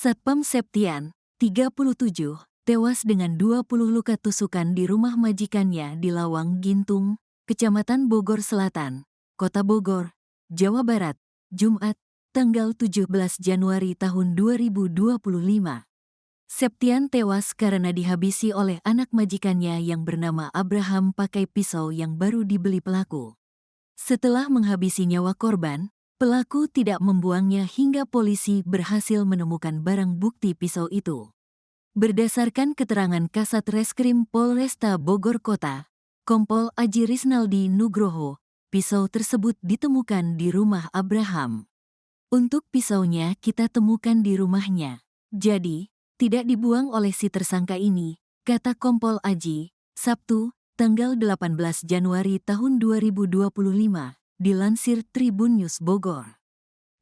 Satpam Septian, 37, tewas dengan 20 luka tusukan di rumah majikannya di Lawang Gintung, Kecamatan Bogor Selatan, Kota Bogor, Jawa Barat, Jumat, tanggal 17 Januari tahun 2025. Septian tewas karena dihabisi oleh anak majikannya yang bernama Abraham pakai pisau yang baru dibeli pelaku. Setelah menghabisi nyawa korban, pelaku tidak membuangnya hingga polisi berhasil menemukan barang bukti pisau itu. Berdasarkan keterangan Kasat Reskrim Polresta Bogor Kota, Kompol Aji Risnaldi Nugroho, pisau tersebut ditemukan di rumah Abraham. Untuk pisaunya kita temukan di rumahnya. Jadi, tidak dibuang oleh si tersangka ini, kata Kompol Aji, Sabtu, tanggal 18 Januari tahun 2025, dilansir Tribun News Bogor.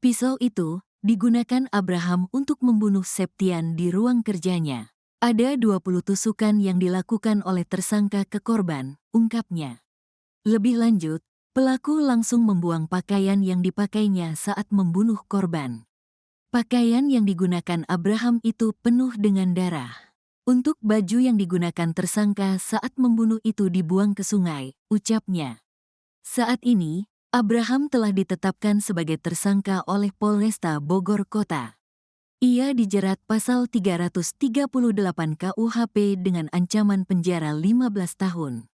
Pisau itu digunakan Abraham untuk membunuh Septian di ruang kerjanya. Ada 20 tusukan yang dilakukan oleh tersangka ke korban, ungkapnya. Lebih lanjut, pelaku langsung membuang pakaian yang dipakainya saat membunuh korban. Pakaian yang digunakan Abraham itu penuh dengan darah. Untuk baju yang digunakan tersangka saat membunuh itu dibuang ke sungai, ucapnya. Saat ini, Abraham telah ditetapkan sebagai tersangka oleh Polresta Bogor Kota. Ia dijerat pasal 338 KUHP dengan ancaman penjara 15 tahun.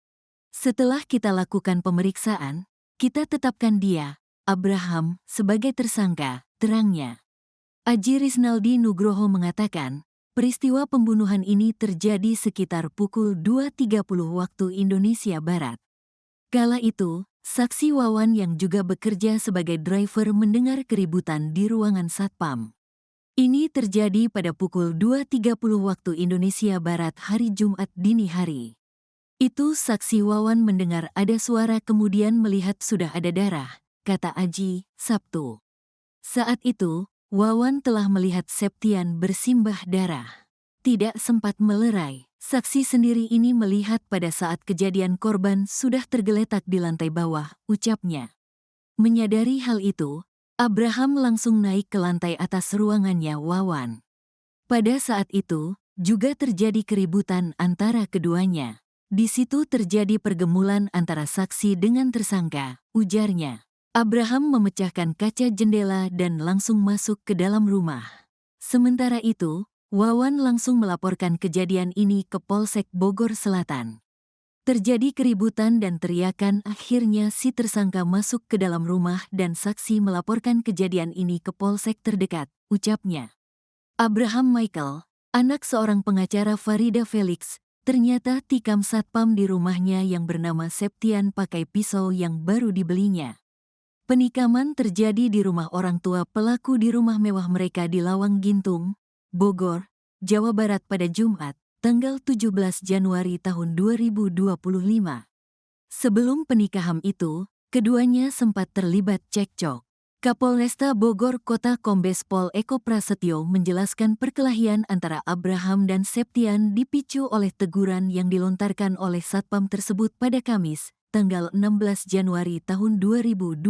Setelah kita lakukan pemeriksaan, kita tetapkan dia, Abraham, sebagai tersangka, terangnya. Aji Risnaldi Nugroho mengatakan, peristiwa pembunuhan ini terjadi sekitar pukul 2.30 waktu Indonesia Barat. Kala itu, saksi Wawan yang juga bekerja sebagai driver mendengar keributan di ruangan satpam. Ini terjadi pada pukul 2.30 waktu Indonesia Barat hari Jumat dini hari. Itu saksi Wawan mendengar ada suara kemudian melihat sudah ada darah, kata Aji, Sabtu. Saat itu, Wawan telah melihat Septian bersimbah darah. Tidak sempat melerai, saksi sendiri ini melihat pada saat kejadian korban sudah tergeletak di lantai bawah, ucapnya. Menyadari hal itu, Abraham langsung naik ke lantai atas ruangannya Wawan. Pada saat itu, juga terjadi keributan antara keduanya. Di situ terjadi pergemulan antara saksi dengan tersangka, ujarnya. Abraham memecahkan kaca jendela dan langsung masuk ke dalam rumah. Sementara itu, Wawan langsung melaporkan kejadian ini ke Polsek Bogor Selatan. Terjadi keributan dan teriakan, akhirnya si tersangka masuk ke dalam rumah dan saksi melaporkan kejadian ini ke Polsek terdekat, ucapnya. Abraham Michael, anak seorang pengacara Farida Felix, ternyata tikam satpam di rumahnya yang bernama Septian pakai pisau yang baru dibelinya. Penikaman terjadi di rumah orang tua pelaku di rumah mewah mereka di Lawang Gintung, Bogor, Jawa Barat pada Jumat, tanggal 17 Januari tahun 2025. Sebelum pernikahan itu, keduanya sempat terlibat cekcok. Kapolresta Bogor Kota Kombes Pol Eko Prasetyo menjelaskan perkelahian antara Abraham dan Septian dipicu oleh teguran yang dilontarkan oleh satpam tersebut pada Kamis, tanggal 16 Januari tahun 2025.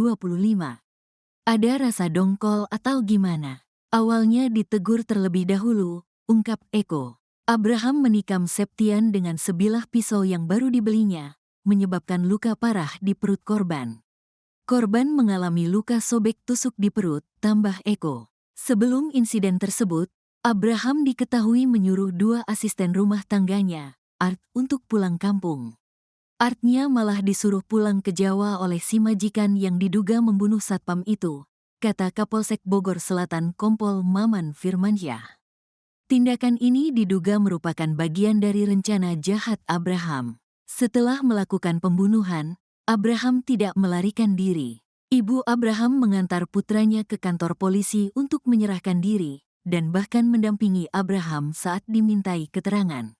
Ada rasa dongkol atau gimana? Awalnya ditegur terlebih dahulu, ungkap Eko. Abraham menikam Septian dengan sebilah pisau yang baru dibelinya, menyebabkan luka parah di perut korban. Korban mengalami luka sobek tusuk di perut, tambah Eko. Sebelum insiden tersebut, Abraham diketahui menyuruh 2 asisten rumah tangganya, Art, untuk pulang kampung. Artnya malah disuruh pulang ke Jawa oleh si majikan yang diduga membunuh satpam itu, kata Kapolsek Bogor Selatan Kompol Maman Firmansyah. Tindakan ini diduga merupakan bagian dari rencana jahat Abraham. Setelah melakukan pembunuhan, Abraham tidak melarikan diri. Ibu Abraham mengantar putranya ke kantor polisi untuk menyerahkan diri, dan bahkan mendampingi Abraham saat dimintai keterangan.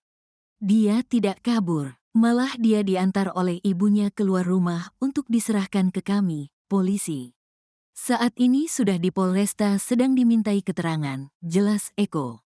Dia tidak kabur. Malah dia diantar oleh ibunya keluar rumah untuk diserahkan ke kami, polisi. Saat ini sudah di Polresta sedang dimintai keterangan, jelas Eko.